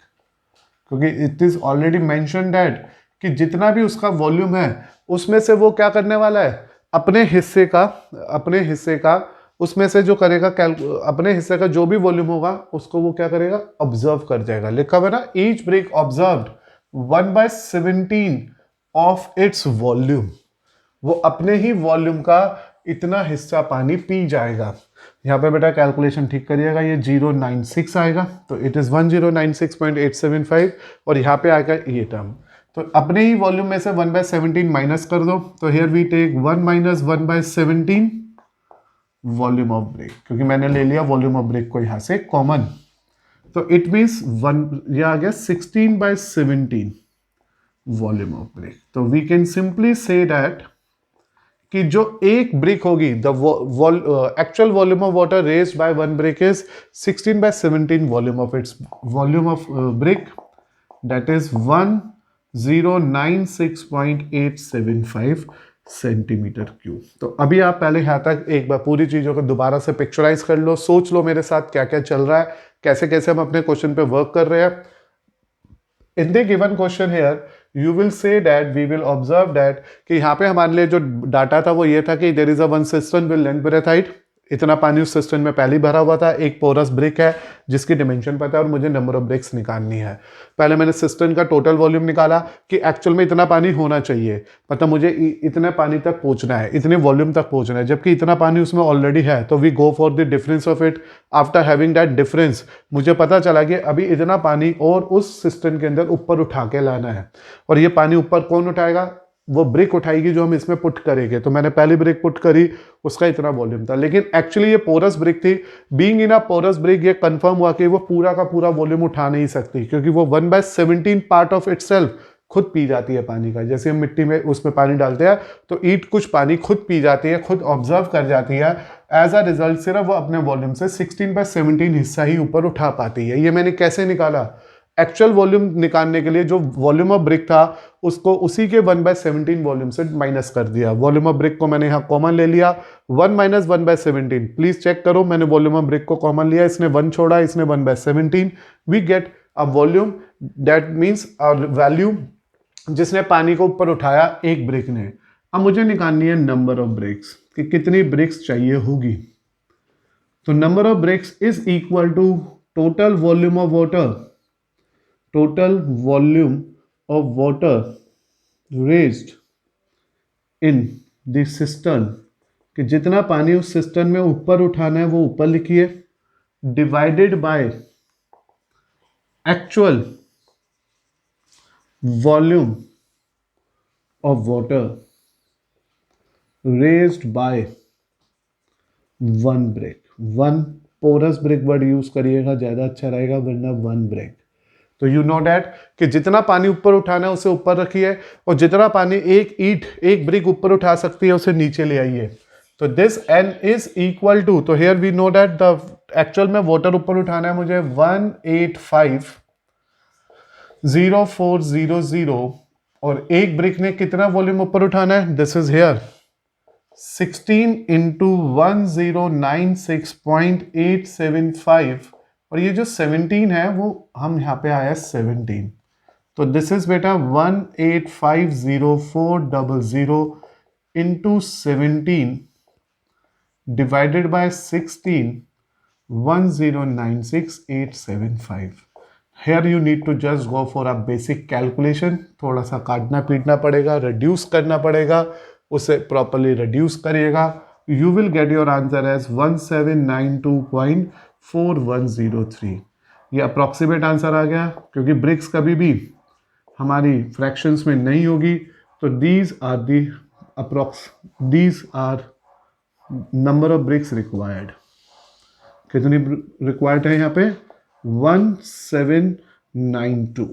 क्योंकि it is already mention that कि जितना भी उसका volume है उसमें से वो क्या करने वाला है, अपने हिस्से का उसमें से जो करेगा, अपने हिस्से का जो भी वॉल्यूम होगा उसको वो क्या करेगा, ऑब्जर्व कर जाएगा। लिखा हुआ ना, each brick observed 1/17 of its volume, वो अपने ही वॉल्यूम का इतना हिस्सा पानी पी जाएगा। यहाँ पे बेटा कैलकुलेशन ठीक करिएगा, ये 096 आएगा, तो इट इज 1096.875, और यहाँ पे आएगा ये टर्म। तो अपने ही वॉल्यूम में से 1/17 माइनस कर दो, तो here we take 1 minus 1/17 volume of brick, क्योंकि मैंने ले लिया वॉल्यूम ऑफ ब्रेक को यहां से कॉमन। तो इट मीन्स ये आ गया 16/17 वॉल्यूम ऑफ ब्रेक। तो we can simply say that कि जो एक ब्रिक होगी, the actual volume of water raised by one brick is 16/17 volume of its volume of brick, that is 1096.875 centimetre cube. तो अभी आप पहले यहाँ तक एक बार पूरी चीज़ों को दोबारा से पिक्चराइज कर लो, सोच लो मेरे साथ क्या क्या चल रहा है, कैसे कैसे हम अपने क्वेश्चन पे वर्क कर रहे हैं। In the given question here you will say that we will observe that कि यहाँ पे हमारे लिए जो डाटा था वो ये था कि there is a one system with length breadth height, इतना पानी उस सिस्टम में पहले भरा हुआ था, एक पोरस ब्रिक है जिसकी डिमेंशन पता है और मुझे नंबर ऑफ ब्रिक्स निकालनी है। पहले मैंने सिस्टम का टोटल वॉल्यूम निकाला कि एक्चुअल में इतना पानी होना चाहिए, मतलब मुझे इतने पानी तक पहुंचना है, इतने वॉल्यूम तक पहुंचना है, जबकि इतना पानी उसमें ऑलरेडी है। तो we go for the difference of it. After having that difference मुझे पता चला कि अभी इतना पानी और उस सिस्टम के अंदर ऊपर उठा के लाना है, और ये पानी ऊपर कौन उठाएगा? वो ब्रिक उठाएगी जो हम इसमें पुट करेंगे। तो मैंने पहली ब्रिक पुट करी, उसका इतना वॉल्यूम था, लेकिन एक्चुअली ये पोरस ब्रिक थी। Being in a porous brick ये कंफर्म हुआ कि वो पूरा का पूरा वॉल्यूम उठा नहीं सकती, क्योंकि वो 1/17 पार्ट ऑफ इटसेल्फ खुद पी जाती है पानी का। जैसे हम मिट्टी में उसमें पानी डालते हैं तो ईंट कुछ पानी खुद पी जाती है, खुद ऑब्जर्व कर जाती है। एज अ रिजल्ट सिर्फ वो अपने वॉल्यूम से 16/17 हिस्सा ही ऊपर उठा पाती है। ये मैंने कैसे निकाला? एक्चुअल वॉल्यूम निकालने के लिए जो वॉल्यूम ऑफ ब्रिक था उसको उसी के 1/17 वॉल्यूम से माइनस कर दिया। वॉल्यूम ऑफ ब्रिक को मैंने यहाँ कॉमन ले लिया, 1 माइनस 1/17। प्लीज चेक करो, मैंने वॉल्यूम ऑफ ब्रिक को कॉमन लिया, इसने 1 छोड़ा, इसने 1/17। We get a volume, that means a value जिसने पानी को ऊपर उठाया एक ब्रिक ने। अब मुझे निकालनी है नंबर ऑफ ब्रिक्स, कि कितनी ब्रिक्स चाहिए होगी। तो number of bricks is equal to total volume of water, total volume of water raised in the cistern, कि जितना पानी उस सिस्टम में ऊपर उठाना है वो ऊपर लिखिए, divided by actual volume of water raised by one brick. One porous brick word use करिएगा, ज्यादा अच्छा रहेगा, वरना वन ब्रेक। तो यू नो डैट कि जितना पानी ऊपर उठाना है उसे ऊपर रखिए, और जितना पानी एक ईंट एक ब्रिक ऊपर उठा सकती है उसे नीचे ले आइए। तो this n is equal to, तो here we know that the actual में वाटर ऊपर उठाना है मुझे 1850400, और एक ब्रिक ने कितना वॉल्यूम ऊपर उठाना है? दिस इज हेयर 16 इंटू 1096.875, और ये जो 17 है वो हम यहाँ पे आया 17। तो दिस इज बेटा 1850400 into 17 divided by 16, 1096,875। Here you need to just go for a basic calculation. थोड़ा सा काटना पीटना पड़ेगा, रिड्यूस करना पड़ेगा, उसे प्रॉपरली रिड्यूस करिएगा। You will get your answer as 1792.4103। ये अप्रॉक्सीमेट आंसर आ गया, क्योंकि ब्रिक्स कभी भी हमारी फ्रैक्शंस में नहीं होगी। तो these are number of bricks required. कितनी रिक्वायर्ड है यहाँ पे? 1792,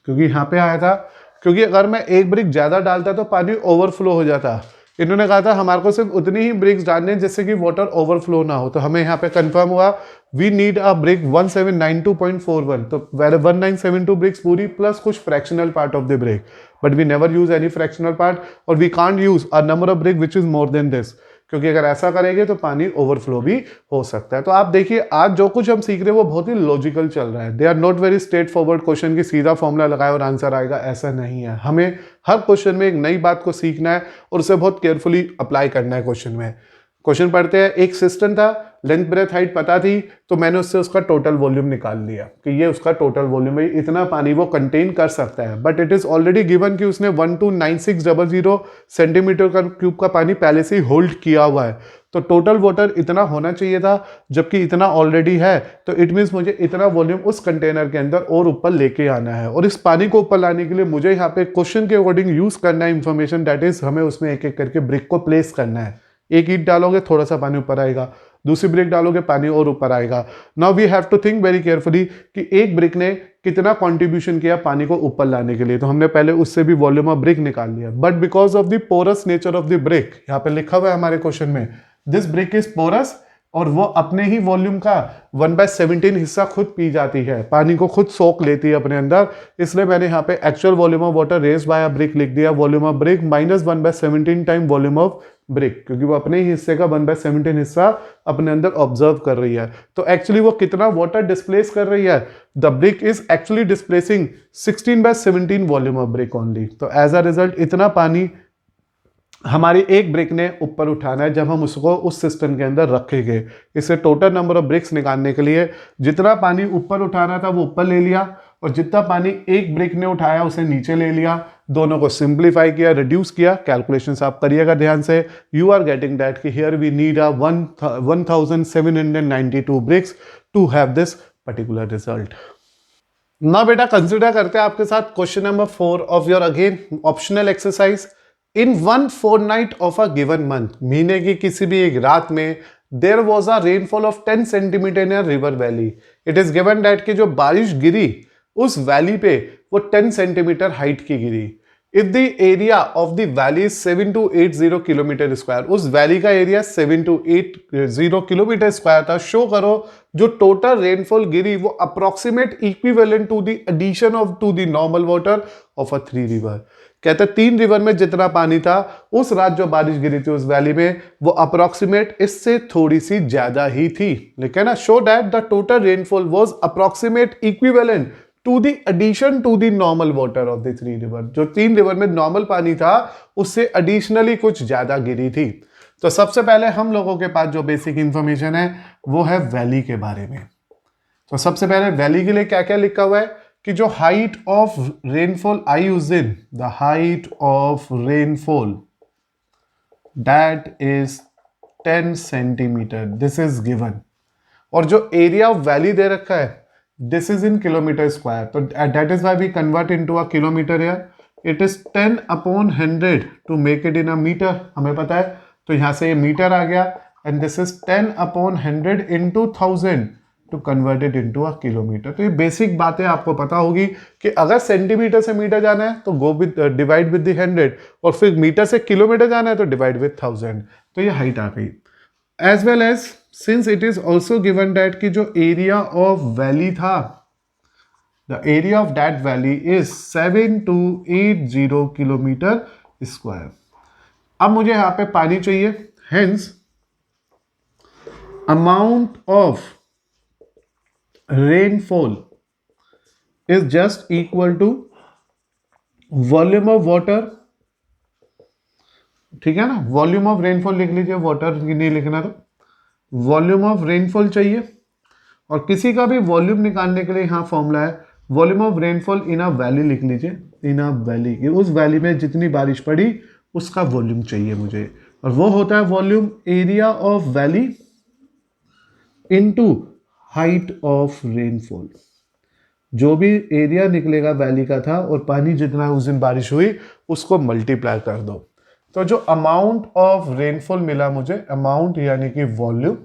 क्योंकि यहाँ पे आया था, क्योंकि अगर मैं एक ब्रिक ज़्यादा डालता तो पानी ओवरफ्लो हो जाता। इन्होंने कहा था हमारे को सिर्फ उतनी ही ब्रिक्स डालने जिससे कि वाटर ओवरफ्लो ना हो। तो हमें यहाँ पे कंफर्म हुआ वी नीड अ ब्रिक 1792.41। तो 1972 ब्रिक्स पूरी प्लस कुछ fractional part of the brick, but we never use any fractional part, और we can't use a number of brick which is more than this, क्योंकि अगर ऐसा करेंगे तो पानी ओवरफ्लो भी हो सकता है। तो आप देखिए आज जो कुछ हम सीख रहे हैं वो बहुत ही लॉजिकल चल रहा है। They are not very straightforward question की सीधा फॉर्मूला लगाए और आंसर आएगा, ऐसा नहीं है। हमें हर क्वेश्चन में एक नई बात को सीखना है और उसे बहुत केयरफुली अप्लाई करना है क्वेश्चन में। क्वेश्चन पढ़ते हैं, एक सिस्टम था, लेंथ ब्रेथ हाइट पता थी, तो मैंने उससे उसका टोटल वॉल्यूम निकाल लिया कि ये उसका टोटल वॉल्यूम है, इतना पानी वो कंटेन कर सकता है। But it is already given कि उसने 129600 सेंटीमीटर का क्यूब का पानी पहले से ही होल्ड किया हुआ है, तो टोटल वाटर इतना होना चाहिए था, जबकि इतना ऑलरेडी है, तो इट मीन्स मुझे इतना वॉल्यूम उस कंटेनर के अंदर और ऊपर लेके आना है। और इस पानी को ऊपर लाने के लिए मुझे यहाँ पे क्वेश्चन के अकॉर्डिंग यूज करना है इंफॉर्मेशन, दैट इज हमें उसमें एक एक करके ब्रिक को प्लेस करना है। एक ईंट डालोगे थोड़ा सा पानी ऊपर आएगा, दूसरी ब्रिक डालोगे पानी और ऊपर आएगा। Now we have to think very carefully कि एक ब्रिक ने कितना कंट्रीब्यूशन किया पानी को ऊपर लाने के लिए, तो हमने पहले उससे भी वॉल्यूम ऑफ ब्रिक निकाल लिया। But because of the porous nature of the brick, यहाँ पे लिखा हुआ है हमारे क्वेश्चन में, दिस ब्रिक इज पोरस, और वो अपने ही वॉल्यूम का 1/17 हिस्सा खुद पी जाती है, पानी को खुद सोख लेती है अपने अंदर, इसलिए मैंने यहाँ पे actual volume of water raise by a brick लिख दिया, volume of brick minus 1/17 time volume of brick, क्योंकि वो अपने ही हिस्से का 1/17 हिस्सा अपने अंदर ऑब्जर्व कर रही है। तो एक्चुअली वो कितना वाटर डिस्प्लेस कर रही है, the brick is actually displacing 16/17 volume of brick only. तो एज अ रिजल्ट इतना पानी हमारी एक ब्रिक ने ऊपर उठाना है जब हम उसको उस सिस्टम के अंदर रखेंगे। इसे टोटल नंबर ऑफ ब्रिक्स निकालने के लिए जितना पानी ऊपर उठाना था वो ऊपर ले लिया, और जितना पानी एक ब्रिक ने उठाया उसे नीचे ले लिया, दोनों को सिंप्लीफाई किया, रिड्यूस किया। कैलकुलेशंस आप करिएगा ध्यान से। यू आर गेटिंग दैट कि here we need 1792 bricks to have this particular result. ना बेटा कंसिडर करते हैं आपके साथ question number 4 of your again optional exercise. In 1 fortnight of a given month, महीने की किसी भी एक रात में, there was a rainfall of 10 centimetre in a river valley. It is given that कि जो बारिश गिरी उस वैली पे वो 10 सेंटीमीटर हाइट की गिरी। If the area of the valley 7 to 80 kilometre square, उस वैली का एरिया 7 to 80 किलोमीटर स्क्वायर था, शो करो जो टोटल रेनफॉल गिरी वो approximate equivalent to the addition of to the normal water of a 3 river. कहते 3 रिवर में जितना पानी था उस रात जो बारिश गिरी थी उस वैली में, वो अप्रोक्सीमेट इससे थोड़ी सी ज्यादा ही थी। लेकिन ना show that the total rainfall was approximate equivalent to the addition to the normal water of the 3 river. जो 3 रिवर में नॉर्मल पानी था उससे एडिशनली कुछ ज्यादा गिरी थी। तो सबसे पहले हम लोगों के पास जो बेसिक इंफॉर्मेशन है वो है वैली के बारे में। तो सबसे पहले वैली के लिए क्या क्या लिखा हुआ है कि जो height of rainfall I use in the height of rainfall that is 10 centimetre, this is given. और जो एरिया ऑफ वैली दे रखा है this is in kilometre square, तो that is why we convert into a kilometre here. It is 10/100 to make it in a metre, हमें पता है, तो यहां से ये मीटर आ गया, and this is 10/100 into 1000 to convert it into a kilometre. तो ये बेसिक बातें आपको पता होगी कि अगर सेंटीमीटर से मीटर जाना है तो go with divide with the 100, और फिर मीटर से किलोमीटर जाना है तो डिवाइड विद 1000। तो ये हाइट आ गई। As well as since it is also given that कि जो एरिया ऑफ वैली था, the area of that valley is 7280 kilometre square. अब मुझे यहां पे पानी चाहिए, hence amount of rainfall is just equal to volume of water, ठीक है ना, वॉल्यूम ऑफ रेनफॉल लिख लीजिए, वाटर नहीं लिखना, तो वॉल्यूम ऑफ रेनफॉल चाहिए। और किसी का भी वॉल्यूम निकालने के लिए यहां फॉर्मूला है volume of rainfall in a valley लिख लीजिए, इन अ वैली की उस वैली में जितनी बारिश पड़ी उसका वॉल्यूम चाहिए मुझे, और वो होता है volume area of valley into height of rainfall. जो भी एरिया निकलेगा वैली का था और पानी जितना उस दिन बारिश हुई उसको मल्टीप्लाई कर दो। तो जो अमाउंट ऑफ रेनफॉल मिला मुझे, अमाउंट यानी कि वॉल्यूम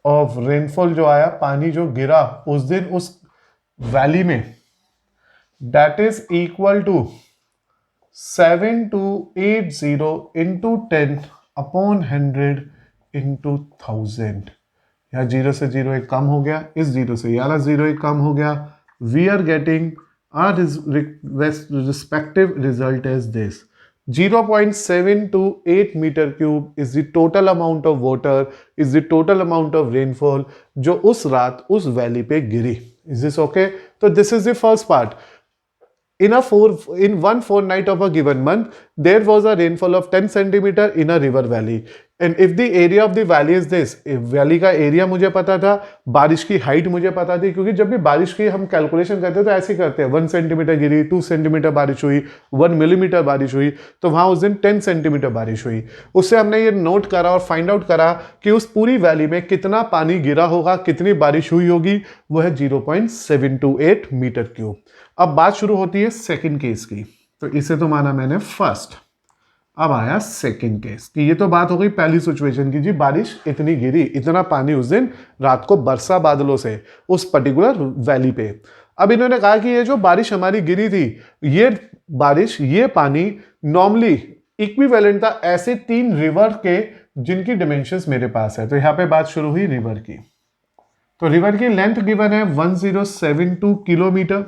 ऑफ रेनफॉल जो आया, पानी जो गिरा उस दिन उस वैली में, that is equal to 7280 into 10/100 into 1000। यहाँ 0 से 0 एक कम हो गया, इस 0 से याला 0 एक कम हो गया। We are getting our respective result as this 0.728 metre cube is the total amount of water, is the total amount of rainfall जो उस रात उस वैली पे गिरी। Is this okay? तो this is the first part. In 1 fortnight of a given month, there was a rainfall of 10 centimeter in a river valley. And if the area of the valley is this, valley का area मुझे पता था, बारिश की height मुझे पता थी, क्योंकि जब भी बारिश की हम कैलकुलेशन करते हैं तो ऐसे ही करते हैं, 1 सेंटीमीटर गिरी, 2 सेंटीमीटर बारिश हुई, 1 मिलीमीटर बारिश हुई, तो वहां उस दिन 10 सेंटीमीटर बारिश हुई। उससे हमने ये नोट करा और फाइंड आउट करा कि उस पूरी वैली में कितना पानी गिरा होगा, कितनी बारिश हुई होगी, वो है 0.728 मीटर क्यूब। अब बात शुरू होती है सेकेंड केस की, तो इसे तो माना मैंने फर्स्ट। अब आया सेकंड केस कि ये तो बात हो गई पहली सिचुएशन की, जी बारिश इतनी गिरी, इतना पानी उस दिन रात को बरसा बादलों से उस पर्टिकुलर वैली पे। अब इन्होंने कहा कि ये जो बारिश हमारी गिरी थी, ये बारिश, ये पानी नॉर्मली इक्विवेलेंट था ऐसे 3 रिवर के जिनकी डिमेंशंस मेरे पास है। तो यहां पे बात शुरू हुई रिवर की। तो रिवर की लेंथ गिवन है 1072 किलोमीटर,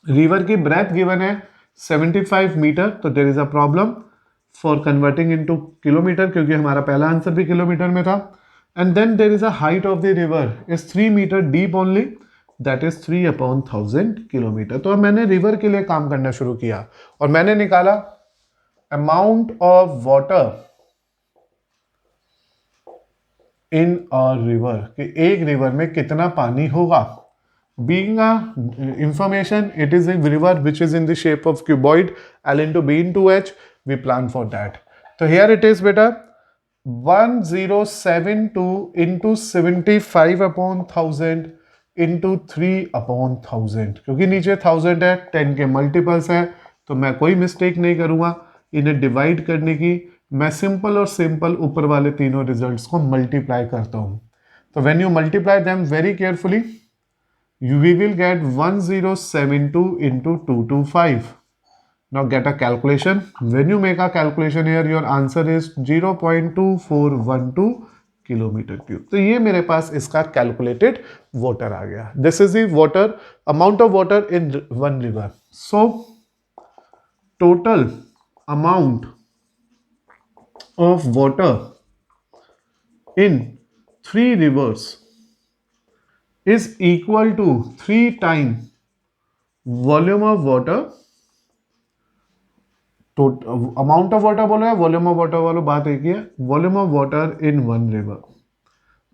रिवर की ब्रेथ गिवन है 75 मीटर। तो there is a problem for converting into kilometre, क्योंकि हमारा पहला आंसर भी किलोमीटर में था। And then there is a height of the river is 3 metre deep only, that is 3/1000 kilometre. तो अब मैंने रिवर के लिए काम करना शुरू किया और मैंने निकाला amount of water in a river, कि एक रिवर में कितना पानी होगा। Being a information, it is a river which is in the shape of cuboid, L into B into H, we plan for that. So here it is beta, 1072 into 75/1000 into 3/1000, क्योंकि नीचे 1000 है, 10 के multiples है, तो मैं कोई mistake नहीं करूंगा इन्हें डिवाइड करने की। मैं सिंपल और सिंपल ऊपर वाले तीनों रिजल्ट्स को मल्टीप्लाई करता हूं। तो when you multiply them very carefully, we will get 1072 into 225. Now get a calculation. When you make a calculation here, your answer is 0.2412 kilometre cube. तो ये मेरे पास इसका कैलकुलेटेड वाटर आ गया। This is the water, amount of water in one river. So total amount of water in 3 reverse is equal to 3 times volume of water। तो amount of water बोलो या volume of water बोलो, बात एक ही है, volume of water in one river.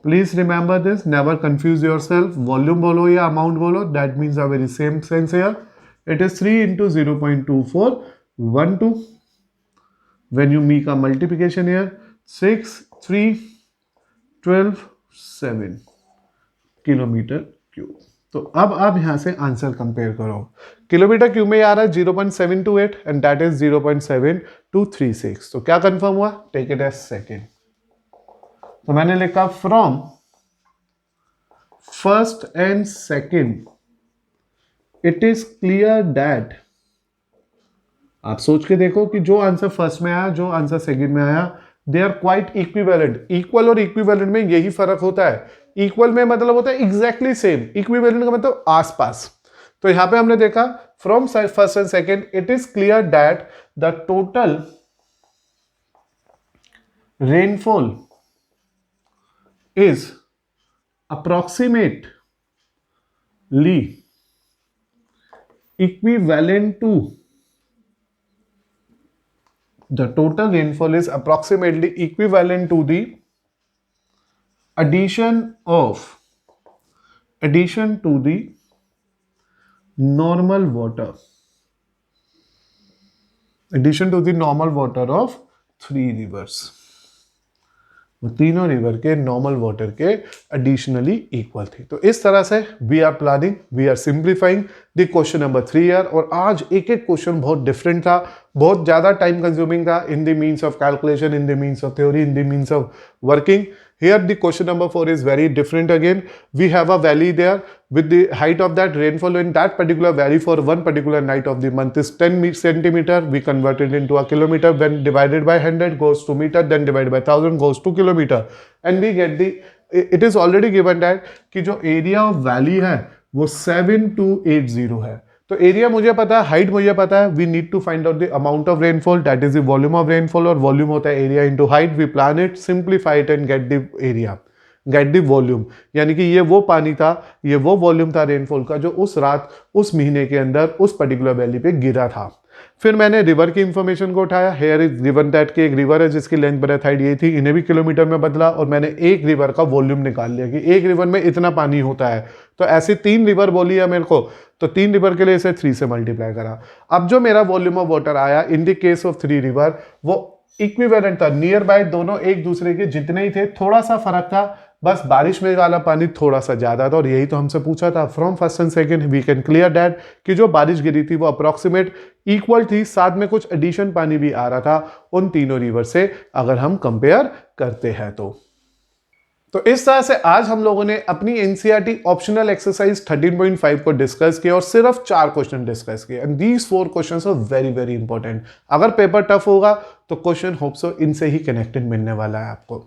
Please remember this, never confuse your self, volume बोलो या amount बोलो, that means a very same sense here. It is 3 into 0.2412। when you make a multiplication here, 6 3 12 7 kilometre cube. तो अब आप यहां से answer compare करो। Kilometre cube में आ रहा है 0.728 एंड दैट इज 0.7236। तो क्या कंफर्म हुआ, टेक इट एज सेकेंड। तो मैंने लिखा from first and second it is clear that, आप सोच के देखो कि जो आंसर फर्स्ट में आया, जो आंसर सेकेंड में आया, they are quite equivalent. Equal और इक्विवेलेंट में यही फर्क होता है। इक्वल में मतलब होता है एग्जैक्टली सेम, इक्विवेलेंट का मतलब आसपास। तो यहां पे हमने देखा from first and second it is clear that the total rainfall is approximately equivalent to, the total rainfall is approximately equivalent to the addition to the normal water, addition to the normal water of 3 rivers। वो तीनों river के normal water के additionally equal थी। तो इस तरह से we are planning, we are simplifying the question number 3 here. और आज एक एक क्वेश्चन बहुत डिफरेंट था, बहुत ज्यादा टाइम कंज्यूमिंग था in the means of calculation, in the means of theory, in the means of working. Here the question number 4 is very different again. We have a valley there with the height of that rainfall in that particular valley for one particular night of the month is 10 centimeter. We convert it into a kilometer. When divided by 100 goes to meter, then divided by 1000 goes to kilometer. And we get the, it is already given that कि जो area of valley है वो 7280 है। तो area मुझे पता है, height मुझे पता है, we need to find out the amount of rainfall, that is the volume of rainfall, और वॉल्यूम होता है area into height. We plan it, simplify it and get the area, get the volume. यानी कि ये वो पानी था, ये वो वॉल्यूम था रेनफॉल का जो उस रात, उस महीने के अंदर उस पर्टिकुलर वैली पे गिरा था। फिर मैंने रिवर की इंफॉर्मेशन को उठाया, हेयर इज गिवन दैट की एक रिवर है जिसकी लेंथ ब्रेथ हाइट ये थी, इन्हें भी किलोमीटर में बदला और मैंने एक रिवर का वॉल्यूम निकाल लिया कि एक रिवर में इतना पानी होता है। तो ऐसे 3 रिवर बोली है मेरे को, तो 3 रिवर के लिए इसे 3 से मल्टीप्लाई करा। अब जो मेरा वॉल्यूम ऑफ वाटर आया in the case of 3 river वो इक्विवेलेंट था, नियर बाय दोनों एक दूसरे के जितने ही थे, थोड़ा सा फर्क था, बस बारिश में वाला पानी थोड़ा सा ज्यादा था। और यही तो हमसे पूछा था from first and second we can clear that कि जो बारिश गिरी थी वो अप्रोक्सीमेट इक्वल थी, साथ में कुछ एडिशन पानी भी आ रहा था उन तीनों रिवर से अगर हम कंपेयर करते हैं तो इस तरह से आज हम लोगों ने अपनी एनसीईआरटी ऑप्शनल एक्सरसाइज 13.5 को डिस्कस किया और सिर्फ 4 क्वेश्चन डिस्कस किए and these 4 questions are very very important. अगर पेपर टफ होगा तो क्वेश्चन होप सो इनसे ही कनेक्टेड मिलने वाला है आपको।